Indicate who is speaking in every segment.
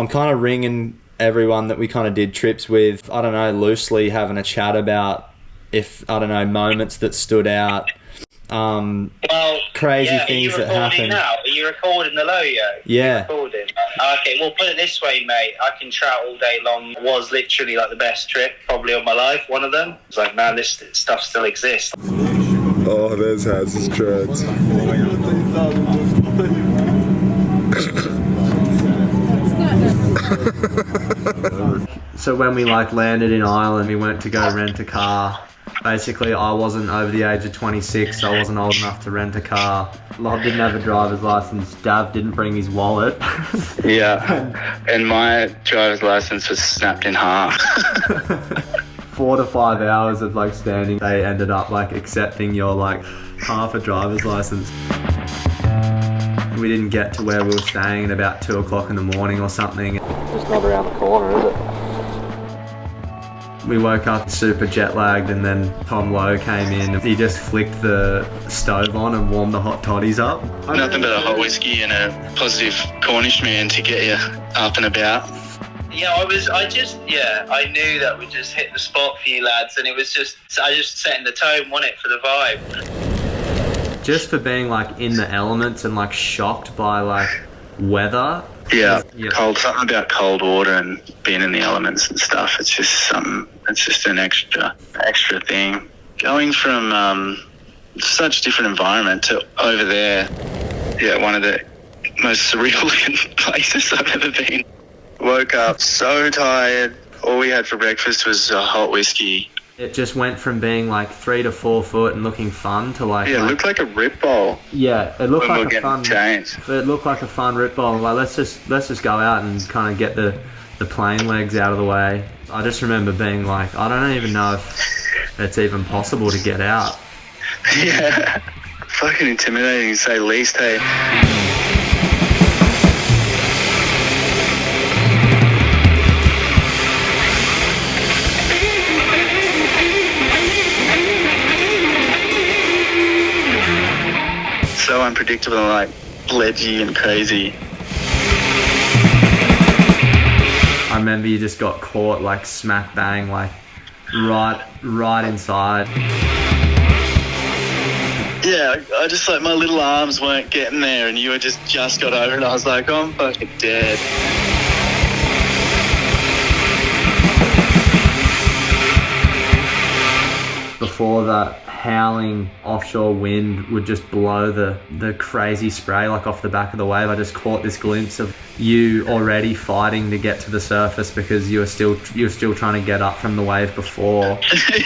Speaker 1: I'm kind of ringing everyone that we kind of did trips with, I don't know, loosely having a chat about if, I don't know, moments that stood out. Crazy things that happened.
Speaker 2: Now? Are you recording the Lowey?
Speaker 1: Yeah.
Speaker 2: Recording? Okay, well, put it this way, mate. I can trout all day long. It was literally like the best trip probably of my life, one of them. It's like, man, this stuff still exists.
Speaker 3: Oh, there's Haz's treads.
Speaker 1: So when we like landed in Ireland, we went to go rent a car. Basically, I wasn't over the age of 26, so I wasn't old enough to rent a car. Lob didn't have a driver's license. Dav didn't bring his wallet.
Speaker 2: Yeah, and my driver's license was snapped in half.
Speaker 1: 4 to 5 hours of like standing, they ended up like accepting your like half a driver's license. We didn't get to where we were staying at about 2 o'clock in the morning or something.
Speaker 4: Just not around the corner, is it?
Speaker 1: We woke up super jet lagged, and then Tom Lowe came in. He just flicked the stove on and warmed the hot toddies up.
Speaker 2: Nothing but a hot whiskey and a positive Cornish man to get you up and about. Yeah, I knew that we just hit the spot for you lads, and I just setting the tone, wasn't it, for the vibe.
Speaker 1: Just for being like in the elements and like shocked by like weather.
Speaker 2: Yeah, something about cold water and being in the elements and stuff. It's just an extra thing. Going from such a different environment to over there, one of the most surreal places I've ever been. Woke up so tired. All we had for breakfast was a hot whiskey.
Speaker 1: It just went from being like 3 to 4 foot and looking fun to like...
Speaker 2: Yeah, it looked like a rip bowl.
Speaker 1: Yeah, it looked like a fun...
Speaker 2: changed.
Speaker 1: It looked like a fun rip bowl. Like, let's just go out and kind of get the plane legs out of the way. I just remember being like, I don't even know if it's even possible to get out.
Speaker 2: Yeah. Fucking intimidating to say least, hey. So unpredictable and like ledgy and crazy.
Speaker 1: I remember you just got caught like smack bang, like right inside.
Speaker 2: Yeah, I just like my little arms weren't getting there, and you were just got over it. I was like, oh, I'm fucking dead.
Speaker 1: Before that, howling offshore wind would just blow the crazy spray like off the back of the wave. I just caught this glimpse of you already fighting to get to the surface because you were still trying to get up from the wave before.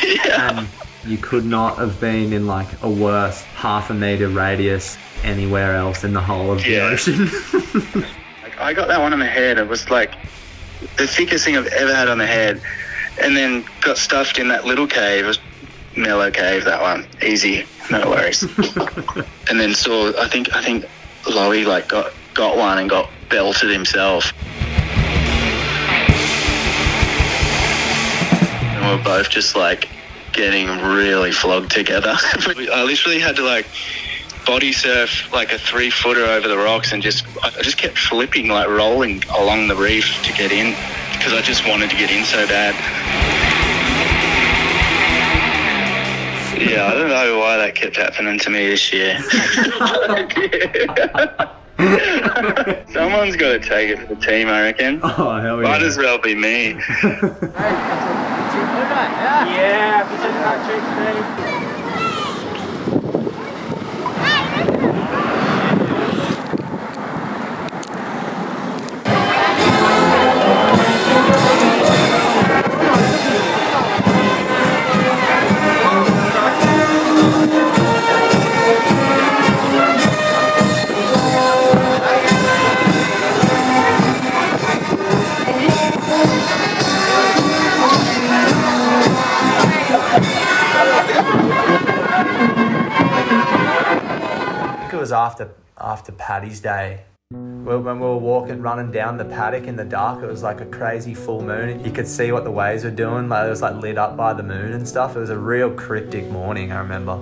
Speaker 2: Yeah.
Speaker 1: And you could not have been in like a worse half a meter radius anywhere else in the whole of the ocean.
Speaker 2: I got that one on the head. It was like the thickest thing I've ever had on the head, and then got stuffed in that little cave. It was mellow cave, that one, easy, no worries. And then I think Lowey like got one and got belted himself, and we were both just like getting really flogged together. I literally had to like body surf like a 3-footer over the rocks, and I just kept flipping, like rolling along the reef to get in, because I just wanted to get in so bad. Yeah, I don't know why that kept happening to me this year. Someone's got to take it for the team, I reckon.
Speaker 1: Oh, hell yeah.
Speaker 2: Might as well be me.
Speaker 4: Yeah, if you did that trick today.
Speaker 1: After Paddies Day, when we were running down the paddock in the dark, it was like a crazy full moon. You could see what the waves were doing, like it was like lit up by the moon and stuff. It was a real cryptic morning, I remember.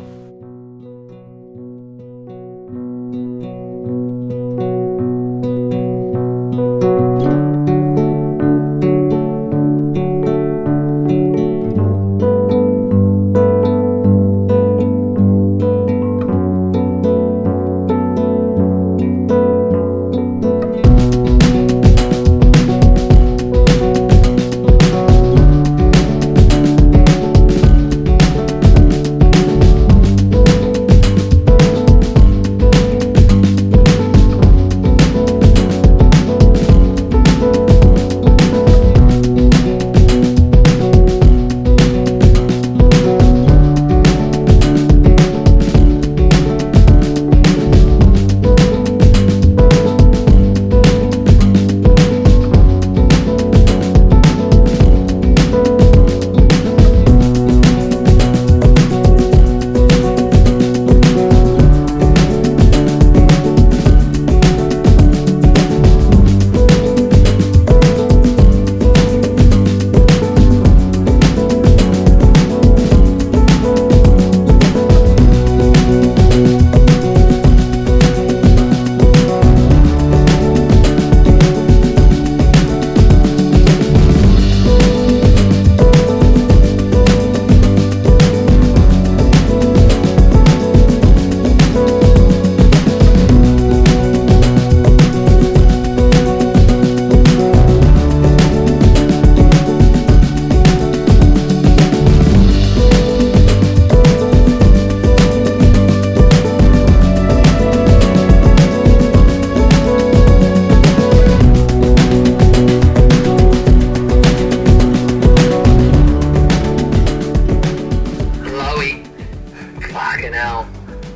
Speaker 5: now,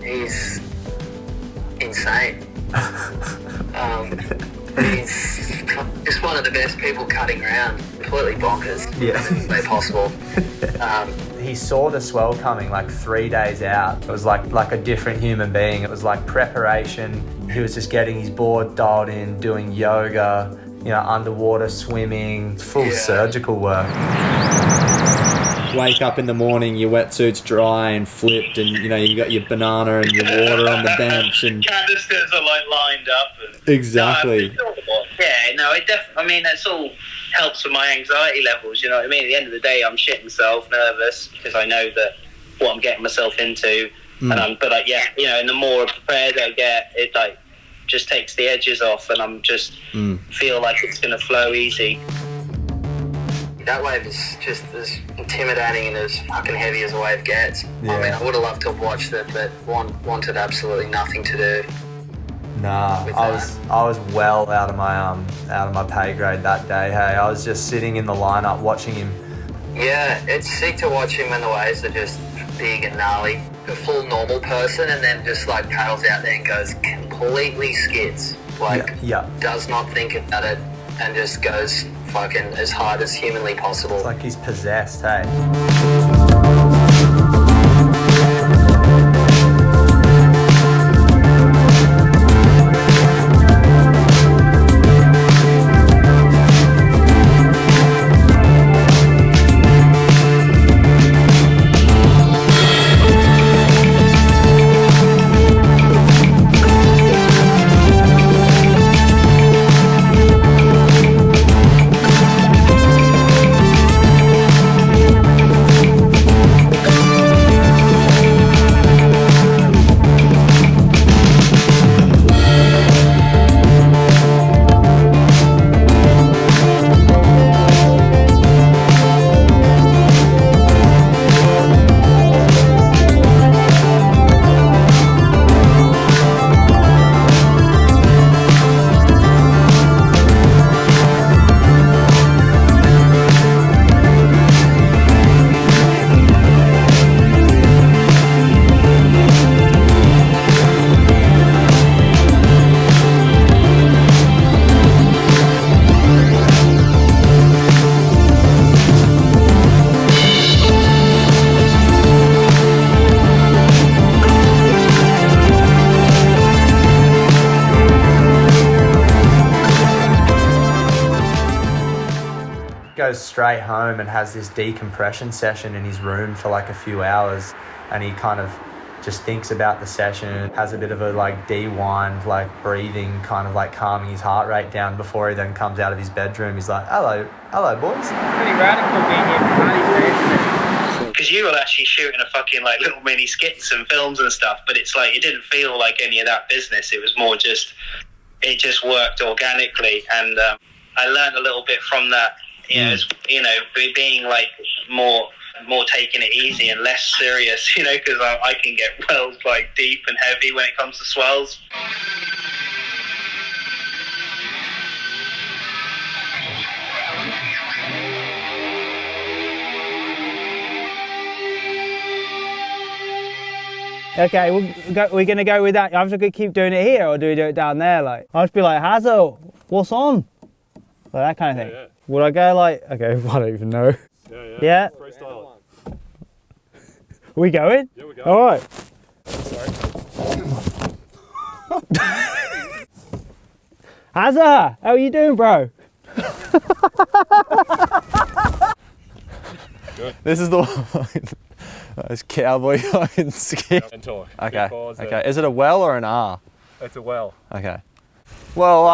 Speaker 5: he's insane. He's just one of the best people cutting around. Completely bonkers.
Speaker 1: Yeah.
Speaker 5: In any way possible.
Speaker 1: He saw the swell coming like 3 days out. It was like a different human being. It was like preparation. He was just getting his board dialed in, doing yoga, you know, underwater swimming, full surgical work. Wake up in the morning, your wetsuit's dry and flipped, and you know you got your banana and your water on the bench, and
Speaker 2: canisters are like lined up. And,
Speaker 1: exactly.
Speaker 2: I mean, that's all helps with my anxiety levels. You know what I mean? At the end of the day, I'm shitting myself, nervous because I know that what I'm getting myself into, and and the more prepared I get, it like just takes the edges off, and I'm just feel like it's gonna flow easy.
Speaker 5: That wave is just as intimidating and as fucking heavy as a wave gets.
Speaker 1: Yeah.
Speaker 5: I mean, I would have loved to have watched it, but wanted absolutely nothing to do.
Speaker 1: Nah, I was well out of my pay grade that day. Hey, I was just sitting in the lineup watching him.
Speaker 5: Yeah, it's sick to watch him when the waves are just big and gnarly. A full normal person, and then just like paddles out there and goes completely skids. Like, does not think about it and just goes fucking as hard as humanly possible.
Speaker 1: It's like he's possessed, hey. Goes straight home and has this decompression session in his room for like a few hours, and he kind of just thinks about the session, has a bit of a like de-wind, like breathing, kind of like calming his heart rate down before he then comes out of his bedroom. He's like, hello boys.
Speaker 4: Pretty radical being here for Paddies, isn't it?
Speaker 2: Because you were actually shooting a fucking like little mini skits and films and stuff, but it's like it didn't feel like any of that business. It was more just, it just worked organically, and I learned a little bit from that. Being like more taking it easy and less serious, because I can get wells like deep and heavy when it comes to swells.
Speaker 4: Okay, we're going to go with that. I'm just going to keep doing it here, or do we do it down there? Like, I'll just be like, Hazel, what's on? Like that kind of thing. Yeah. Would I go like, okay, I don't even know. Yeah?
Speaker 3: Freestyle.
Speaker 4: Are we going?
Speaker 3: Yeah, we're going.
Speaker 4: All right.
Speaker 3: Sorry.
Speaker 4: Hazza, how are you doing, bro?
Speaker 3: Good.
Speaker 1: This is the one. Those cowboy fucking skit.
Speaker 3: And talk.
Speaker 1: Okay. Okay. Is it a well or an R?
Speaker 3: It's a well.
Speaker 1: Okay. Well,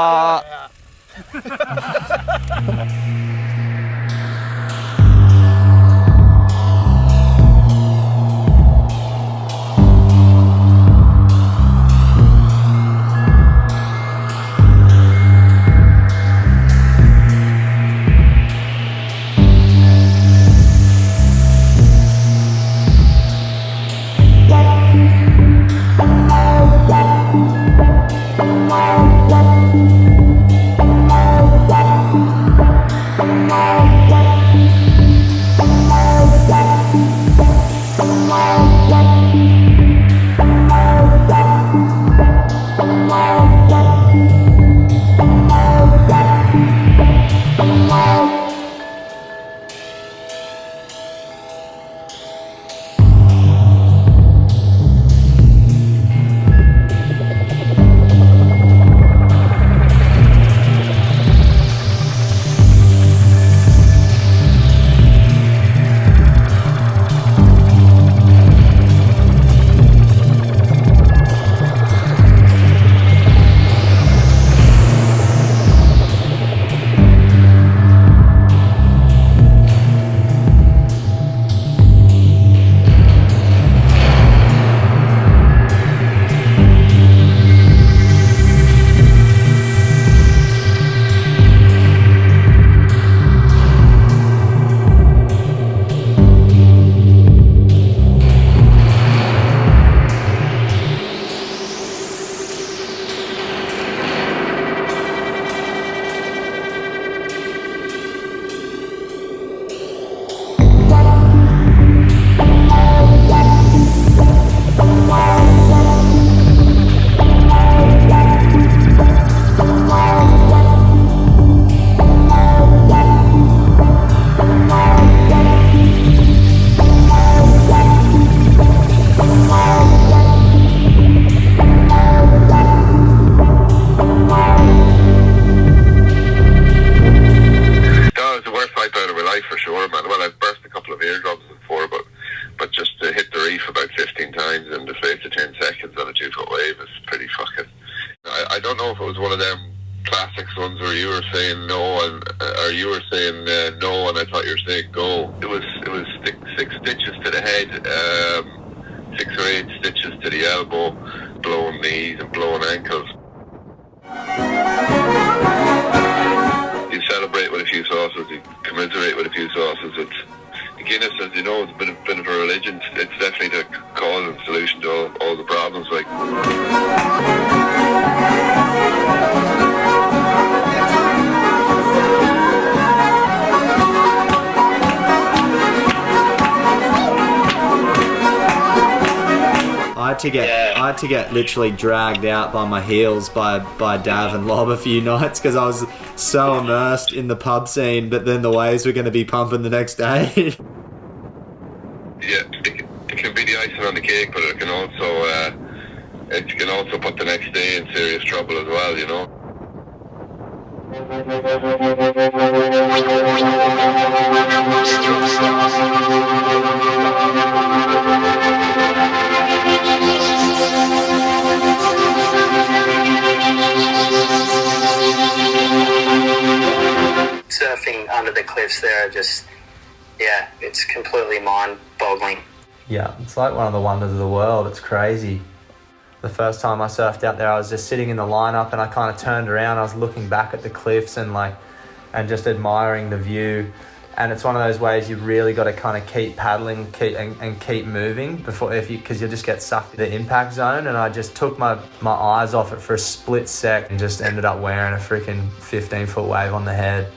Speaker 3: it was one of them classics ones where you were saying no, or you were saying no, and I thought you were saying go. It was six stitches to the head, 6 or 8 stitches to the elbow, blowing knees and blowing ankles. You celebrate with a few sauces, you commiserate with a few sauces. It's Guinness, as you know, it's a bit of a religion. It's definitely the cause and solution to all the problems. Like.
Speaker 1: I had to get literally dragged out by my heels by Dav and Lob a few nights because I was so immersed in the pub scene, but then the waves were going to be pumping the next day.
Speaker 3: Yeah, it can be the icing on the cake, but it can also put the next day in serious trouble as well, you know.
Speaker 5: Surfing under the cliffs there, just, yeah, it's completely mind-boggling.
Speaker 1: Yeah, it's like one of the wonders of the world. It's crazy. The first time I surfed out there, I was just sitting in the lineup and I kind of turned around. I was looking back at the cliffs and just admiring the view. And it's one of those ways you really got to kind of keep paddling and keep moving because you'll just get sucked into the impact zone. And I just took my eyes off it for a split sec and just ended up wearing a freaking 15-foot wave on the head.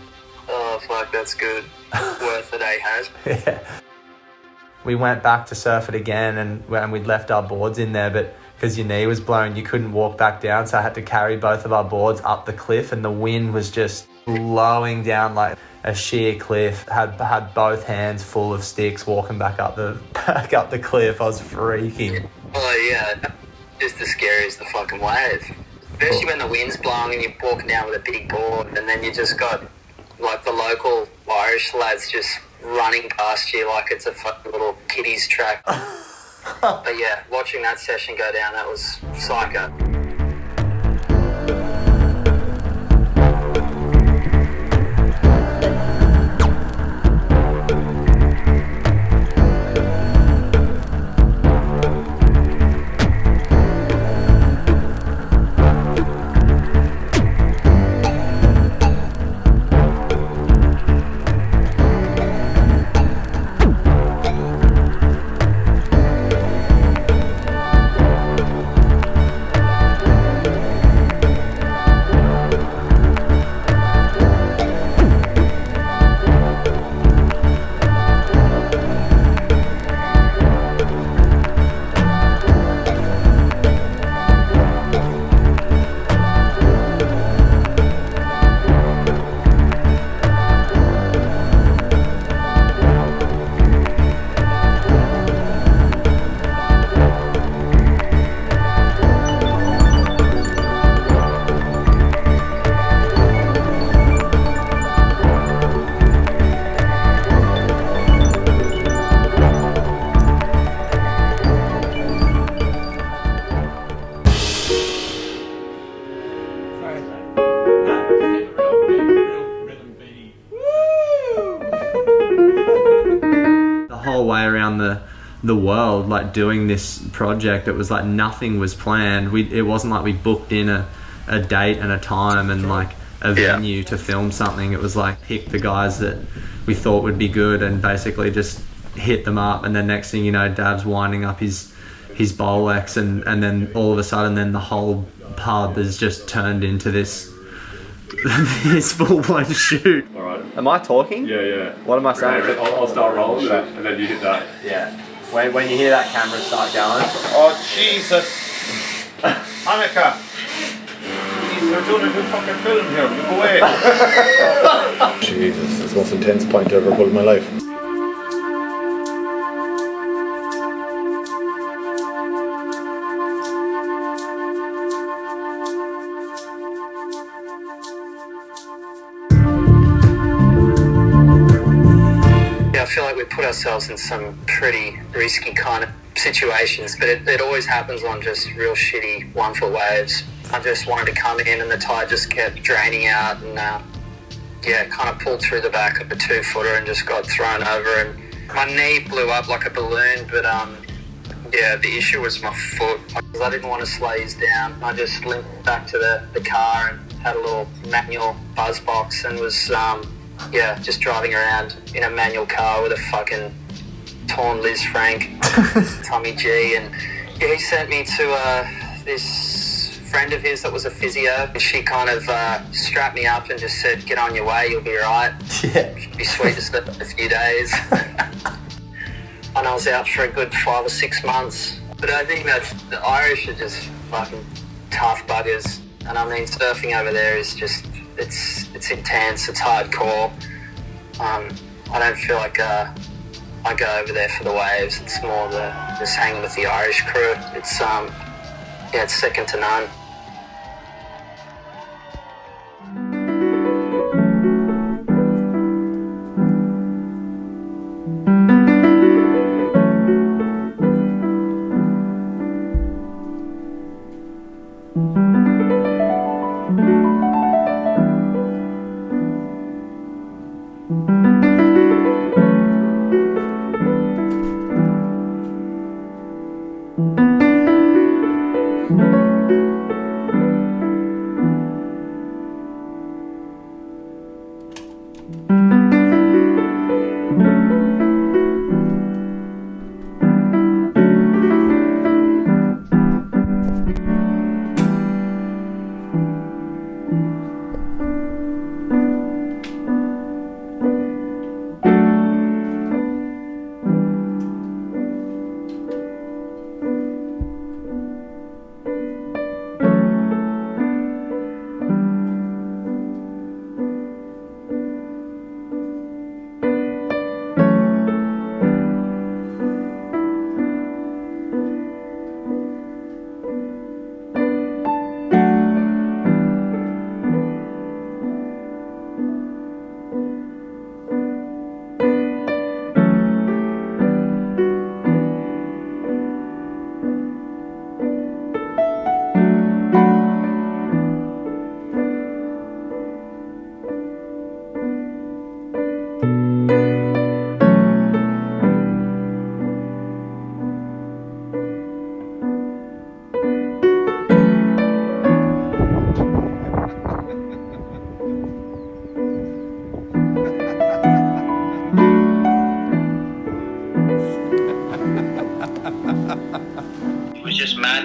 Speaker 5: Oh, fuck, that's good. Worth it, has.
Speaker 1: Yeah. We went back to surf it again and we'd left our boards in there, but because your knee was blown, you couldn't walk back down, so I had to carry both of our boards up the cliff, and the wind was just blowing down like a sheer cliff. Had both hands full of sticks walking back up the cliff. I was freaking.
Speaker 5: Oh yeah, just as scary as the fucking wave. Especially when the wind's blowing and you're walking down with a big board, and then you just got like the local Irish lads just running past you like it's a fucking little kiddies track. But yeah, watching that session go down, that was psycho.
Speaker 1: the world, like doing this project. It was like nothing was planned. It wasn't like we booked in a date and a time and like a venue to film something. It was like pick the guys that we thought would be good and basically just hit them up, and then next thing you know, Dav's winding up his Bolex, and then all of a sudden then the whole pub has just turned into this this full-blown shoot.
Speaker 6: Alright.
Speaker 1: Am I talking?
Speaker 6: Yeah.
Speaker 1: What am I saying?
Speaker 6: I'll start rolling that, and then you hit that.
Speaker 1: Yeah. When you hear that camera start going.
Speaker 7: Oh Jesus! Annika! We're doing a good fucking film here. Go away.
Speaker 3: Jesus, that's the most intense point I've ever pulled in my life.
Speaker 5: I feel like we put ourselves in some pretty risky kind of situations, but it always happens on just real shitty 1 foot waves. I just wanted to come in and the tide just kept draining out and kind of pulled through the back of the 2-footer and just got thrown over and my knee blew up like a balloon, but the issue was my foot. I didn't want to slaze down. I just limped back to the car and had a little manual buzz box and was just driving around in a manual car with a fucking torn Liz Frank Tommy G, and he sent me to this friend of his that was a physio, and she kind of strapped me up and just said, get on your way, you'll be right. It'd be sweet to slip a few days. And I was out for a good 5 or 6 months. But I think that the Irish are just fucking tough buggers. And I mean, surfing over there is just, it's intense, it's hardcore. I don't feel like I go over there for the waves. It's more just hanging with the Irish crew. It's it's second to none.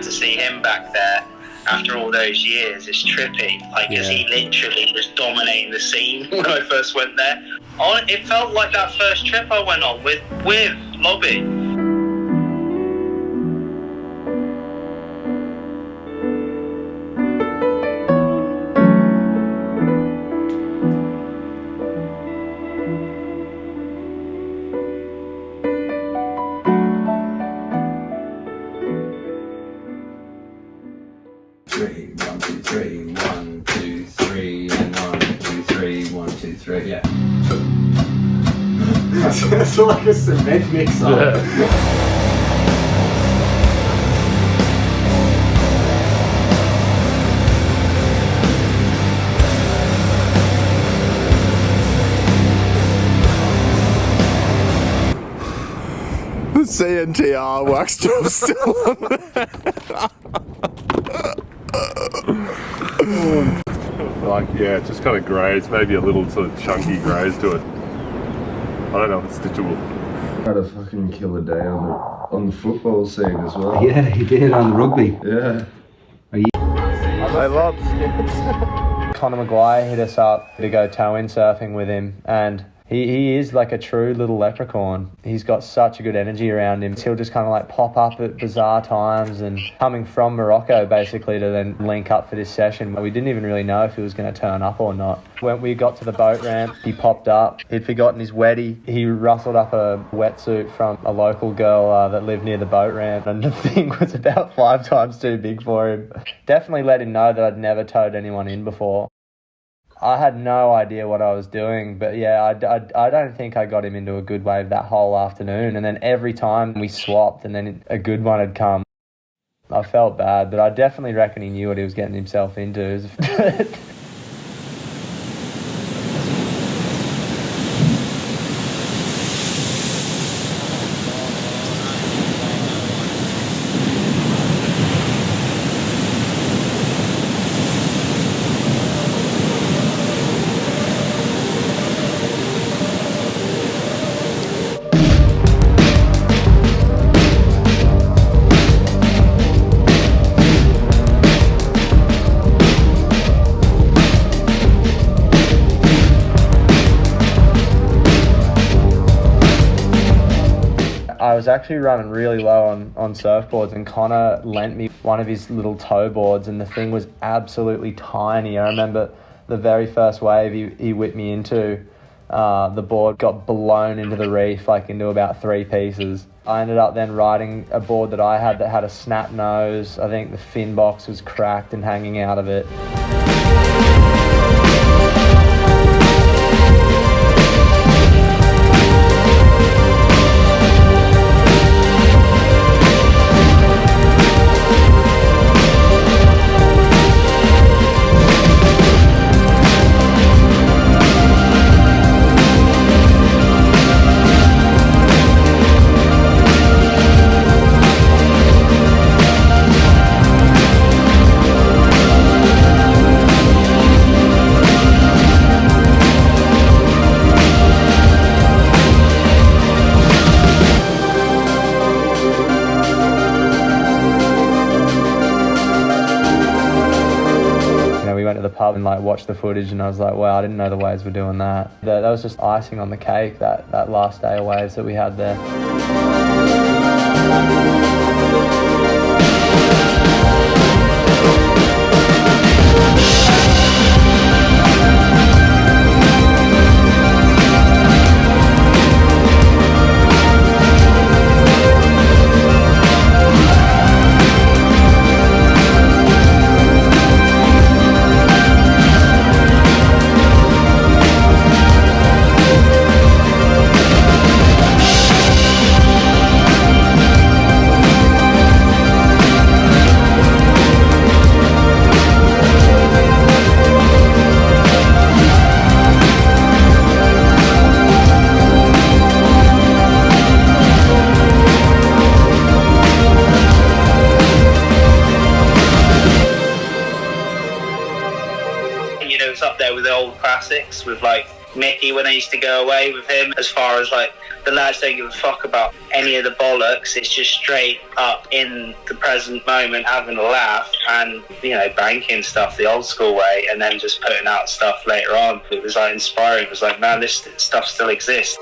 Speaker 5: To see him back there after all those years is trippy, because he literally was dominating the scene when I first went there. It felt like that first trip I went on with Lowey.
Speaker 1: It's like a cement mixer.
Speaker 8: The CNTR wax job's still on there.
Speaker 6: Like, yeah, it just kind of graze, maybe a little sort of chunky graze to it. I don't know if it's stitchable.
Speaker 9: Had a fucking killer day on the football scene as well.
Speaker 1: Yeah, he did on the rugby.
Speaker 9: Yeah.
Speaker 8: I love skits.
Speaker 1: Conor McGuire hit us up to go toe-in surfing with him, and he is like a true little leprechaun. He's got such a good energy around him. He'll just kind of like pop up at bizarre times, and coming from Morocco basically to then link up for this session. We didn't even really know if he was going to turn up or not. When we got to the boat ramp, he popped up. He'd forgotten his wetty. He rustled up a wetsuit from a local girl that lived near the boat ramp, and the thing was about 5 times too big for him. Definitely let him know that I'd never towed anyone in before. I had no idea what I was doing, but yeah, I don't think I got him into a good wave that whole afternoon. And then every time we swapped and then a good one had come, I felt bad, but I definitely reckon he knew what he was getting himself into. I was actually running really low on surfboards, and Connor lent me one of his little tow boards, and the thing was absolutely tiny. I remember the very first wave he whipped me into, the board got blown into the reef, like into about 3 pieces. I ended up then riding a board that I had that had a snap nose. I think the fin box was cracked and hanging out of it. The pub and like watched the footage, and I was like, wow, I didn't know the waves were doing that. That was just icing on the cake, that last day of waves that we had there.
Speaker 10: With the old classics, with like Mickey when I used to go away with him, as far as like the lads don't give a fuck about any of the bollocks. It's just straight up in the present moment, having a laugh and, you know, banking stuff the old school way, and then just putting out stuff later on. It was like inspiring. It was like, man, this stuff still exists.